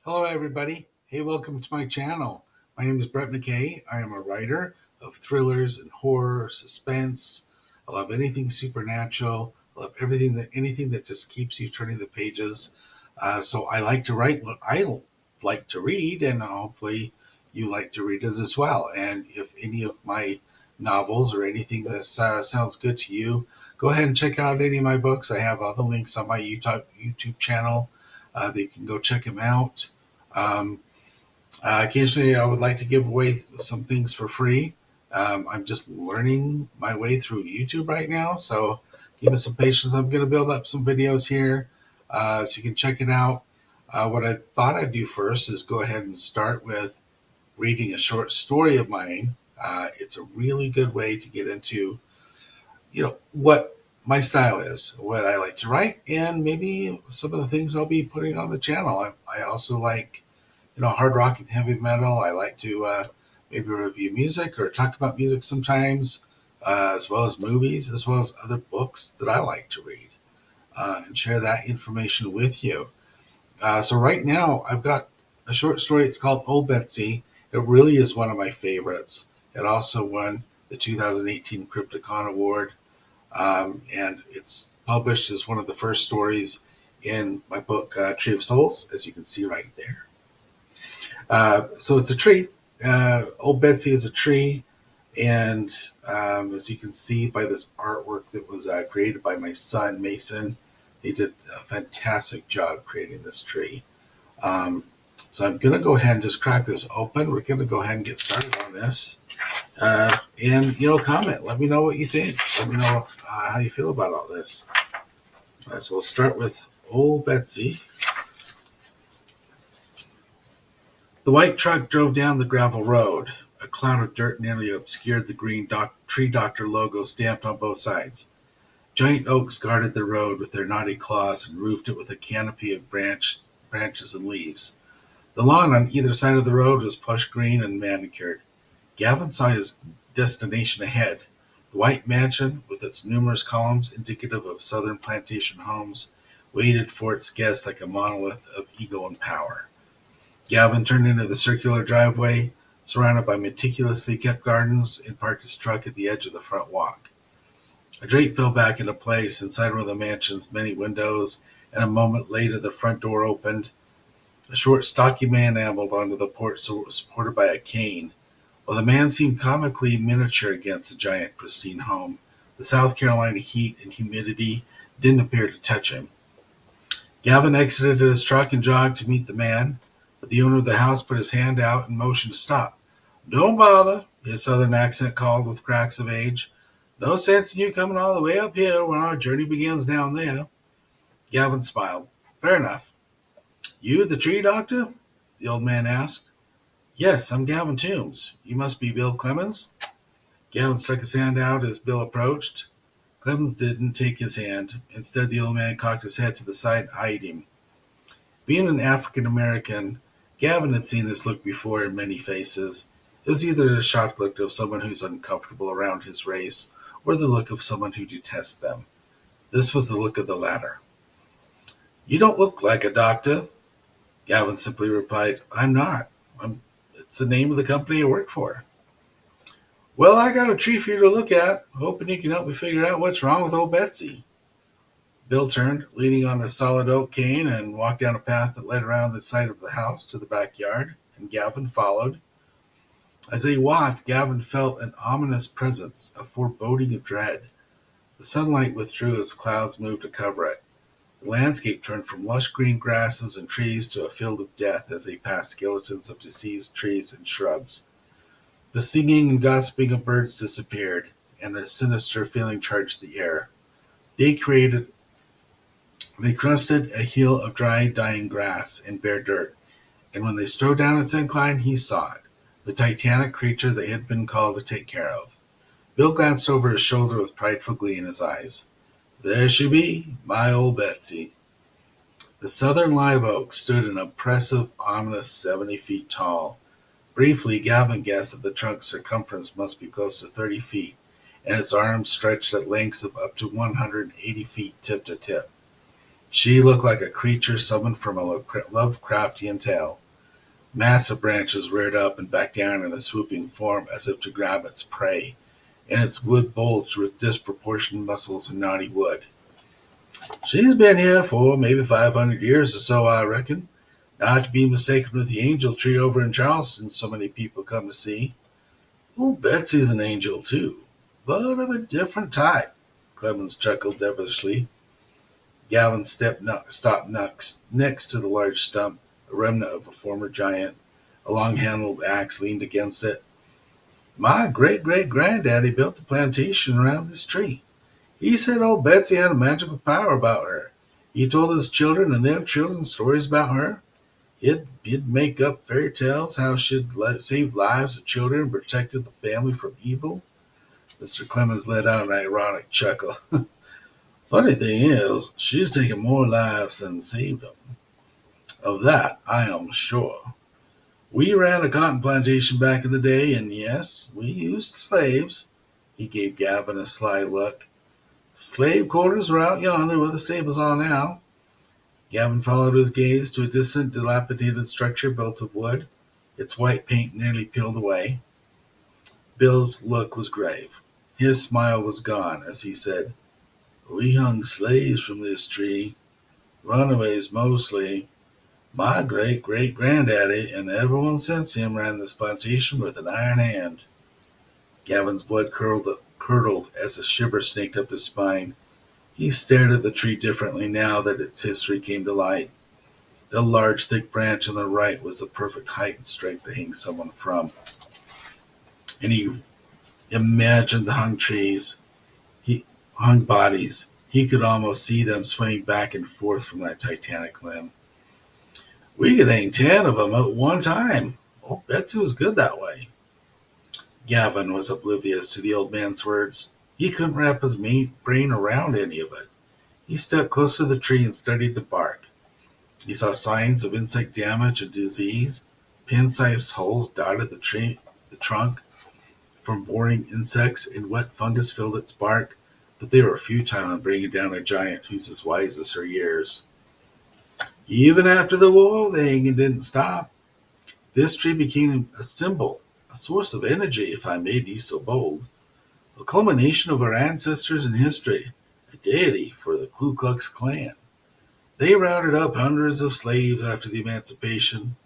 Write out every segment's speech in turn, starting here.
Hello, everybody. Hey, welcome to my channel. My name is Brett McKay. I am a writer of thrillers and horror, suspense. I love anything supernatural. I love anything that just keeps you turning the pages. So I like to write what I like to read, and hopefully you like to read it as well. And if any of my novels or anything that sounds good to you, go ahead and check out any of my books. I have all the links on my YouTube channel. That you can go check them out. Um, Occasionally, I would like to give away some things for free. I'm just learning my way through YouTube right now, so give me some patience. I'm going to build up some videos here so you can check it out. What I thought I'd do first is go ahead and start with reading a short story of mine. It's a really good way to get into, what my style is, what I like to write, and maybe some of the things I'll be putting on the channel. I also like hard rock and heavy metal. I like to maybe review music or talk about music sometimes, as well as movies, as well as other books that I like to read, and share that information with you. So right now, I've got a short story. It's called Ol Betsy. It really is one of my favorites. It also won the 2018 Crypticon Award, and it's published as one of the first stories in my book, Tree of Souls, as you can see right there. So it's a tree. Ol Betsy is a tree, and as you can see by this artwork that was created by my son Mason, he did a fantastic job creating this tree. Um, so I'm going to go ahead and just crack this open. We're going to go ahead and get started on this. And comment. Let me know what you think. Let me know how you feel about all this. So we'll start with Ol Betsy. The white truck drove down the gravel road. A cloud of dirt nearly obscured the green tree doctor logo stamped on both sides. Giant oaks guarded the road with their knotty claws and roofed it with a canopy of branches and leaves. The lawn on either side of the road was plush green and manicured. Gavin saw his destination ahead. The white mansion, with its numerous columns indicative of southern plantation homes, waited for its guests like a monolith of ego and power. Gavin turned into the circular driveway, surrounded by meticulously kept gardens, and parked his truck at the edge of the front walk. A drape fell back into place inside one of the mansion's many windows, and a moment later the front door opened. A short, stocky man ambled onto the porch, supported by a cane. While the man seemed comically miniature against the giant, pristine home, the South Carolina heat and humidity didn't appear to touch him. Gavin exited his truck and jogged to meet the man, but the owner of the house put his hand out and motioned to stop. "Don't bother," his southern accent called with cracks of age. "No sense in you coming all the way up here when our journey begins down there." Gavin smiled. "Fair enough." "You the tree doctor?" the old man asked. "Yes, I'm Gavin Toombs. You must be Bill Clemens." Gavin stuck his hand out as Bill approached. Clemens didn't take his hand. Instead, the old man cocked his head to the side and eyed him. Being an African American, Gavin had seen this look before in many faces. It was either the shocked look of someone who's uncomfortable around his race, or the look of someone who detests them. This was the look of the latter. "You don't look like a doctor." Gavin simply replied, "I'm not. It's the name of the company I work for." "Well, I got a tree for you to look at, hoping you can help me figure out what's wrong with Ol Betsy." Bill turned, leaning on a solid oak cane, and walked down a path that led around the side of the house to the backyard, and Gavin followed. As they walked, Gavin felt an ominous presence, a foreboding of dread. The sunlight withdrew as clouds moved to cover it. The landscape turned from lush green grasses and trees to a field of death as they passed skeletons of deceased trees and shrubs. The singing and gossiping of birds disappeared, and a sinister feeling charged the air. They crusted a hill of dry, dying grass and bare dirt, and when they strode down its incline, he saw it, the titanic creature they had been called to take care of. Bill glanced over his shoulder with prideful glee in his eyes. There she be, my Ol Betsy. The southern live oak stood an impressive, ominous 70 feet tall. Briefly, Gavin guessed that the trunk's circumference must be close to 30 feet, and its arms stretched at lengths of up to 180 feet tip to tip. She looked like a creature summoned from a Lovecraftian tale. Massive branches reared up and back down in a swooping form as if to grab its prey, and its wood bulged with disproportionate muscles and knotty wood. She's been here for maybe 500 years or so, I reckon. Not to be mistaken with the angel tree over in Charleston so many people come to see. Ol Betsy's an angel, too, but of a different type. Clemens chuckled devilishly. Gavin stopped next to the large stump, a remnant of a former giant. A long-handled axe leaned against it. My great-great-granddaddy built the plantation around this tree. He said old Betsy had a magical power about her. He told his children and their children stories about her. He'd make up fairy tales how she'd saved lives of children and protected the family from evil. Mr. Clemens let out an ironic chuckle. Funny thing is, she's taken more lives than saved them. Of that, I am sure. We ran a cotton plantation back in the day, and yes, we used slaves. He gave Gavin a sly look. Slave quarters were out yonder where the stables are now. Gavin followed his gaze to a distant, dilapidated structure built of wood, its white paint nearly peeled away. Bill's look was grave. His smile was gone as he said, We hung slaves from this tree, runaways mostly. My great-great-granddaddy and everyone since him ran this plantation with an iron hand. Gavin's blood curdled as a shiver snaked up his spine. He stared at the tree differently now that its history came to light. The large, thick branch on the right was the perfect height and strength to hang someone from. And he imagined the hung bodies. He could almost see them swaying back and forth from that titanic limb. We could hang 10 of them at one time. Oh, Betsy was good that way. Gavin was oblivious to the old man's words. He couldn't wrap his brain around any of it. He stepped close to the tree and studied the bark. He saw signs of insect damage and disease. Pin-sized holes dotted the trunk from boring insects, and wet fungus filled its bark, but they were futile in bringing down a giant who's as wise as her years. Even after the war, the hanging didn't stop. This tree became a symbol, a source of energy, if I may be so bold, a culmination of our ancestors in history, a deity for the Ku Klux Klan. They rounded up hundreds of slaves after the emancipation.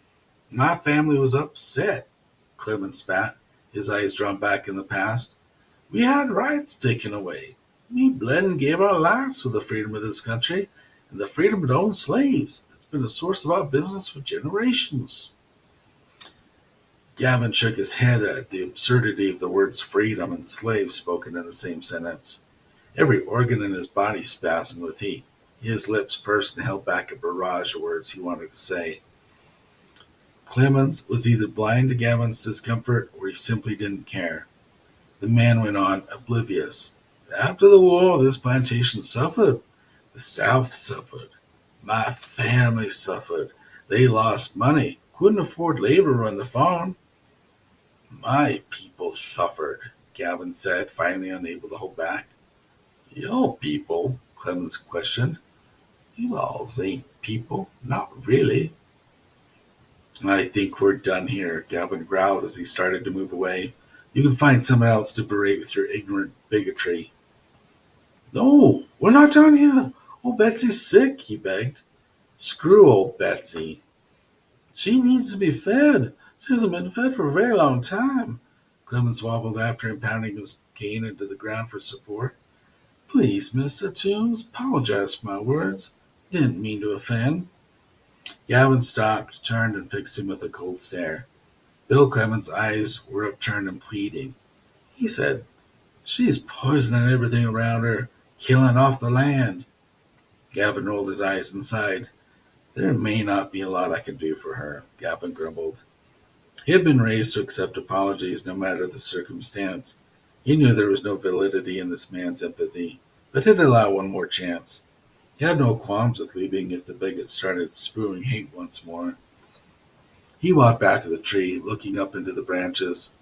My family was upset, Clemens spat, his eyes drawn back in the past. We had rights taken away. We bled and gave our lives for the freedom of this country and the freedom to own slaves. That's been a source of our business for generations. Gavin shook his head at the absurdity of the words freedom and slave spoken in the same sentence. Every organ in his body spasmed with heat. His lips pursed and held back a barrage of words he wanted to say. Clemens was either blind to Gavin's discomfort or he simply didn't care. The man went on, oblivious. After the war, this plantation suffered. The South suffered. My family suffered. They lost money, couldn't afford labor on the farm. My people suffered, Gavin said, finally unable to hold back. Your people? Clemens questioned. You alls ain't people. Not really. I think we're done here, Gavin growled as he started to move away. You can find someone else to berate with your ignorant bigotry. No, we're not done here. Old Betsy's sick, he begged. Screw old Betsy. She needs to be fed. She hasn't been fed for a very long time. Clemens wobbled after him, pounding his cane into the ground for support. Please, Mr. Toombs, apologize for my words. Didn't mean to offend. Gavin stopped, turned, and fixed him with a cold stare. Bill Clemens' eyes were upturned and pleading. He said, She's poisoning everything around her, killing off the land. Gavin rolled his eyes and sighed. There may not be a lot I can do for her, Gavin grumbled. He had been raised to accept apologies no matter the circumstance. He knew there was no validity in this man's empathy, but he'd allow one more chance. He had no qualms with leaving if the bigot started spewing hate once more. He walked back to the tree, looking up into the branches.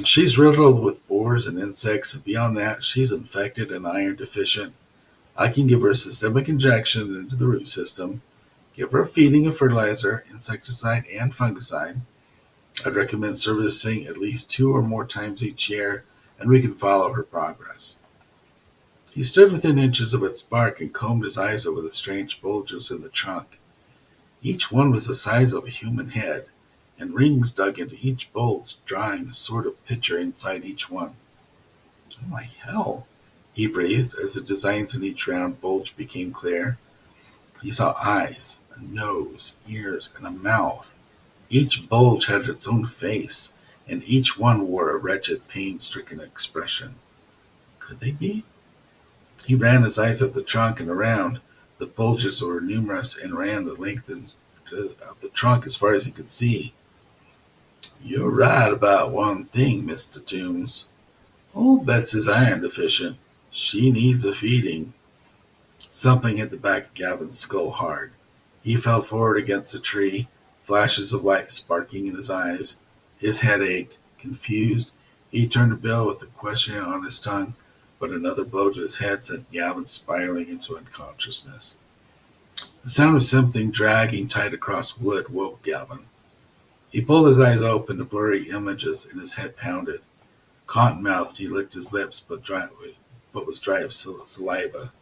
She's riddled with boars and insects, and beyond that, she's infected and iron deficient. I can give her a systemic injection into the root system, give her a feeding of fertilizer, insecticide, and fungicide. I'd recommend servicing at least 2 or more times each year, and we can follow her progress." He stood within inches of its bark and combed his eyes over the strange bulges in the trunk. Each one was the size of a human head, and rings dug into each bulge, drawing a sort of picture inside each one. "Oh my hell," he breathed as the designs in each round bulge became clear. He saw eyes, a nose, ears, and a mouth. Each bulge had its own face, and each one wore a wretched, pain-stricken expression. Could they be? He ran his eyes up the trunk and around. The bulges were numerous and ran the length of the trunk as far as he could see. "You're right about one thing, Mr. Toombs. Old Betsy's iron deficient. She needs a feeding." Something hit the back of Gavin's skull hard. He fell forward against the tree, flashes of light sparking in his eyes. His head ached. Confused, he turned to Bill with a question on his tongue, but another blow to his head sent Gavin spiraling into unconsciousness. The sound of something dragging tight across wood woke Gavin. He pulled his eyes open to blurry images, and his head pounded. Cotton-mouthed, he licked his lips, but was dry of saliva.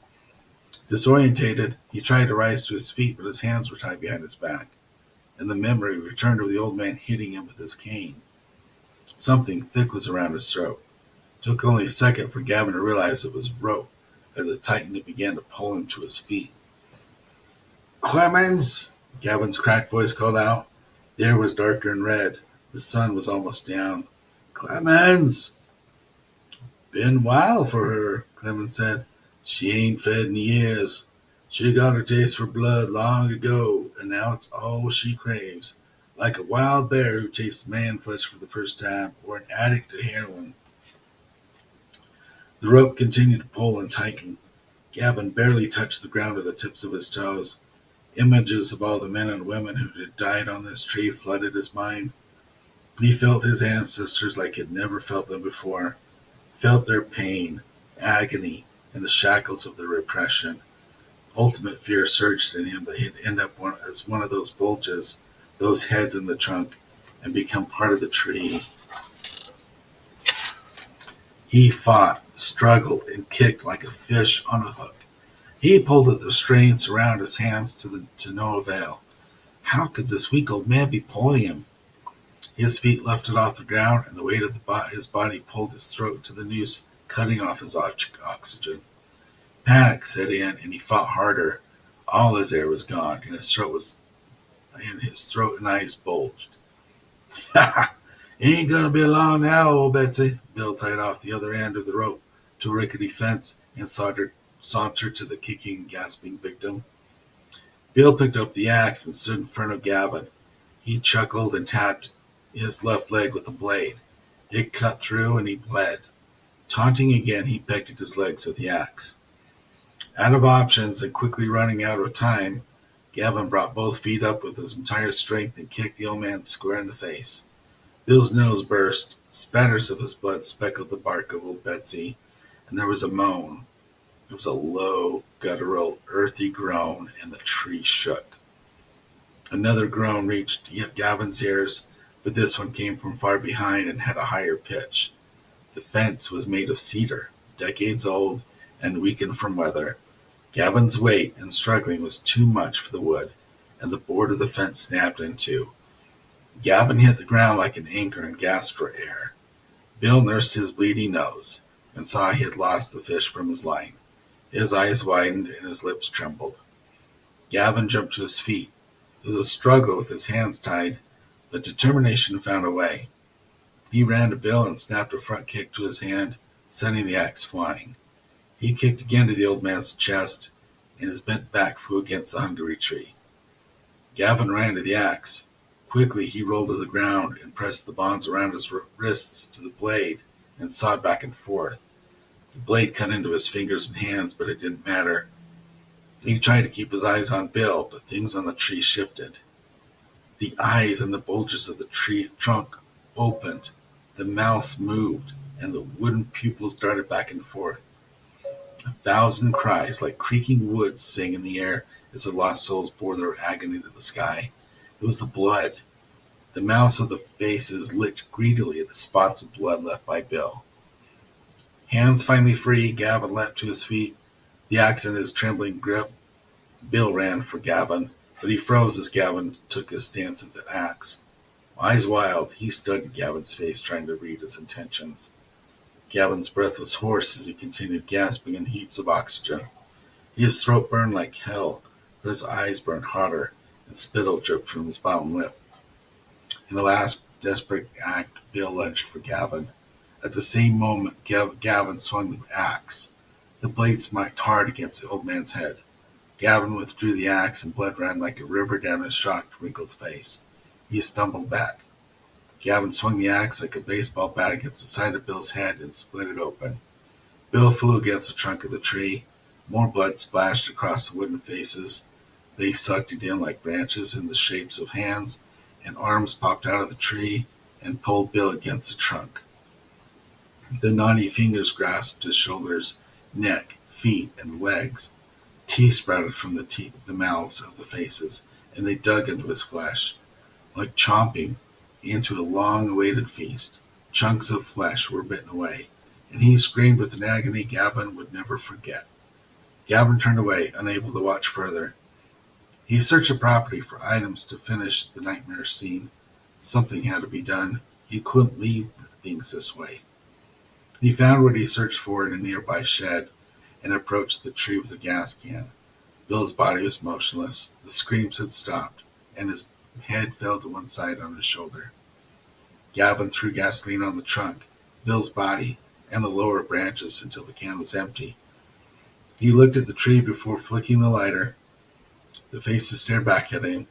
Disorientated, he tried to rise to his feet, but his hands were tied behind his back, and the memory returned of the old man hitting him with his cane. Something thick was around his throat. It took only a second for Gavin to realize it was rope. As it tightened, it began to pull him to his feet. "Clemens!" Gavin's cracked voice called out. The air was darker and red. The sun was almost down. "Clemens!" "Been a while for her," Clemens said. "She ain't fed in years. She got her taste for blood long ago, and now it's all she craves, like a wild bear who tastes man flesh for the first time, or an addict to heroin." The rope continued to pull and tighten. Gavin barely touched the ground with the tips of his toes. Images of all the men and women who had died on this tree flooded his mind. He felt his ancestors like he had never felt them before, felt their pain, agony, and the shackles of their repression. Ultimate fear surged in him that he'd end up as one of those bulges, those heads in the trunk, and become part of the tree. He fought, struggled, and kicked like a fish on a hook. He pulled at the restraints around his hands to no avail. How could this weak old man be pulling him? His feet lifted off the ground, and the weight of his body pulled his throat to the noose, cutting off his oxygen. Panic set in, and he fought harder. All his air was gone, and his throat and eyes bulged. "Ha ha! Ain't gonna be long now, Ol Betsy." Bill tied off the other end of the rope to a rickety fence and sauntered to the kicking and gasping victim. Bill picked up the axe and stood in front of Gavin. He chuckled and tapped his left leg with the blade. It cut through, and he bled. Taunting again, he pecked at his legs with the axe. Out of options and quickly running out of time, Gavin brought both feet up with his entire strength and kicked the old man square in the face. Bill's nose burst. Spatters of his blood speckled the bark of Ol Betsy, and there was a moan. It was a low, guttural, earthy groan, and the tree shook. Another groan reached Gavin's ears, but this one came from far behind and had a higher pitch. The fence was made of cedar, decades old, and weakened from weather. Gavin's weight and struggling was too much for the wood, and the board of the fence snapped in two. Gavin hit the ground like an anchor and gasped for air. Bill nursed his bleeding nose and saw he had lost the fish from his line. His eyes widened and his lips trembled. Gavin jumped to his feet. It was a struggle with his hands tied, but determination found a way. He ran to Bill and snapped a front kick to his hand, sending the axe flying. He kicked again to the old man's chest, and his bent back flew against the hungry tree. Gavin ran to the axe. Quickly he rolled to the ground and pressed the bonds around his wrists to the blade and sawed back and forth. The blade cut into his fingers and hands, but it didn't matter. He tried to keep his eyes on Bill, but things on the tree shifted. The eyes and the bulges of the tree trunk opened, the mouths moved, and the wooden pupils darted back and forth. 1,000 cries, like creaking woods, sang in the air as the lost souls bore their agony to the sky. It was the blood. The mouths of the faces licked greedily at the spots of blood left by Bill. Hands finally free, Gavin leapt to his feet, the axe in his trembling grip. Bill ran for Gavin, but he froze as Gavin took his stance with the axe. Eyes wild, he studied Gavin's face, trying to read his intentions. Gavin's breath was hoarse as he continued gasping in heaps of oxygen. His throat burned like hell, but his eyes burned hotter, and spittle dripped from his bottom lip. In a last desperate act, Bill lunged for Gavin. At the same moment, Gavin swung the axe. The blade smacked hard against the old man's head. Gavin withdrew the axe, and blood ran like a river down his shocked, wrinkled face. He stumbled back. Gavin swung the axe like a baseball bat against the side of Bill's head and split it open. Bill flew against the trunk of the tree. More blood splashed across the wooden faces. They sucked it in like branches in the shapes of hands, and arms popped out of the tree and pulled Bill against the trunk. The knotty fingers grasped his shoulders, neck, feet, and legs. Teeth sprouted from the mouths of the faces, and they dug into his flesh. Like chomping into a long-awaited feast, chunks of flesh were bitten away, and he screamed with an agony Gavin would never forget. Gavin turned away, unable to watch further. He searched the property for items to finish the nightmare scene. Something had to be done. He couldn't leave things this way. He found what he searched for in a nearby shed and approached the tree with a gas can. Bill's body was motionless. The screams had stopped, and his head fell to one side on his shoulder. Gavin threw gasoline on the trunk, Bill's body, and the lower branches until the can was empty. He looked at the tree before flicking the lighter. The faces stared back at him,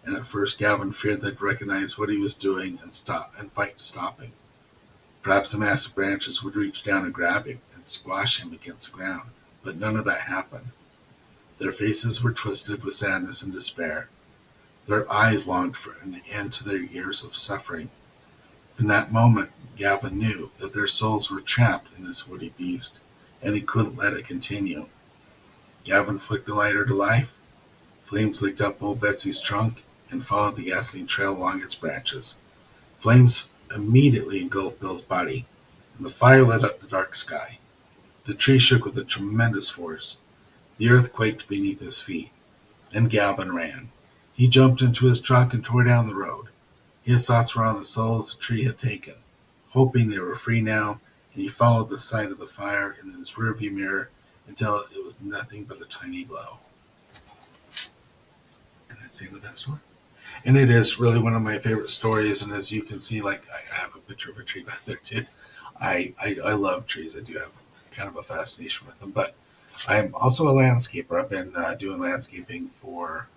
and at first Gavin feared they'd recognize what he was doing and fight to stop him. Perhaps the massive branches would reach down and grab him and squash him against the ground, but none of that happened. Their faces were twisted with sadness and despair. Their eyes longed for an end to their years of suffering. In that moment, Gavin knew that their souls were trapped in this woody beast, and he couldn't let it continue. Gavin flicked the lighter to life. Flames licked up Ol Betsy's trunk and followed the gasoline trail along its branches. Flames immediately engulfed Bill's body, and the fire lit up the dark sky. The tree shook with a tremendous force. The earth quaked beneath his feet, and Gavin ran. He jumped into his truck and tore down the road. His thoughts were on the souls the tree had taken, hoping they were free now, and he followed the sight of the fire in his rearview mirror until it was nothing but a tiny glow. And that's the end of that story. And it is really one of my favorite stories, and as you can see, like I have a picture of a tree back there too. I love trees. I do have kind of a fascination with them, but I'm also a landscaper. I've been doing landscaping for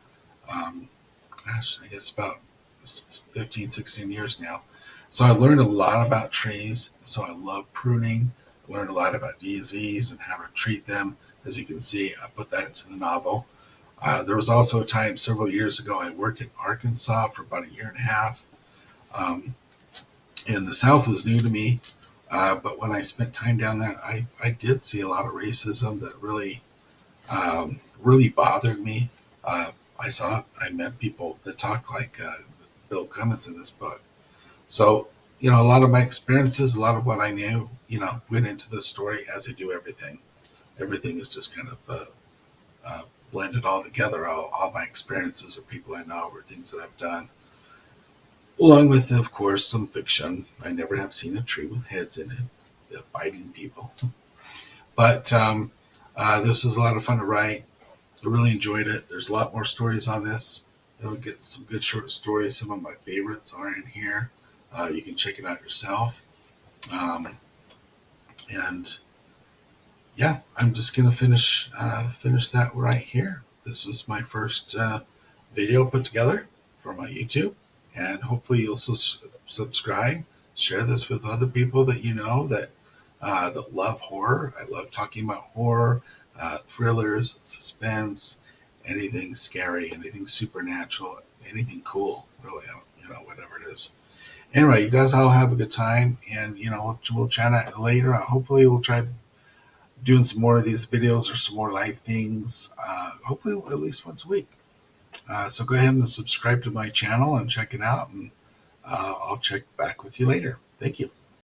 I guess about 15, 16 years now. So I learned a lot about trees. So I love pruning. I learned a lot about disease and how to treat them. As you can see, I put that into the novel. There was also a time several years ago I worked in Arkansas for about a year and a half. And the South was new to me. But when I spent time down there, I did see a lot of racism that really bothered me. I met people that talked like Bill Clements in this book. So, a lot of my experiences, a lot of what I knew, went into the story as I do everything. Everything is just kind of blended all together. All my experiences or people I know or things that I've done. Along with, of course, some fiction. I never have seen a tree with heads in it, biting people. But this was a lot of fun to write. I really enjoyed it. There's a lot more stories on this. You'll get some good short stories. Some of my favorites are in here. You can check it out yourself. And yeah, I'm just gonna finish that right here. This was my first video put together for my YouTube, and hopefully you'll subscribe, share this with other people that you know that love horror. I love talking about horror. Thrillers, suspense, anything scary, anything supernatural, anything cool, really, whatever it is. Anyway, you guys all have a good time, and we'll chat later. Hopefully, we'll try doing some more of these videos or some more live things, hopefully at least once a week. So go ahead and subscribe to my channel and check it out, and I'll check back with you later. Thank you.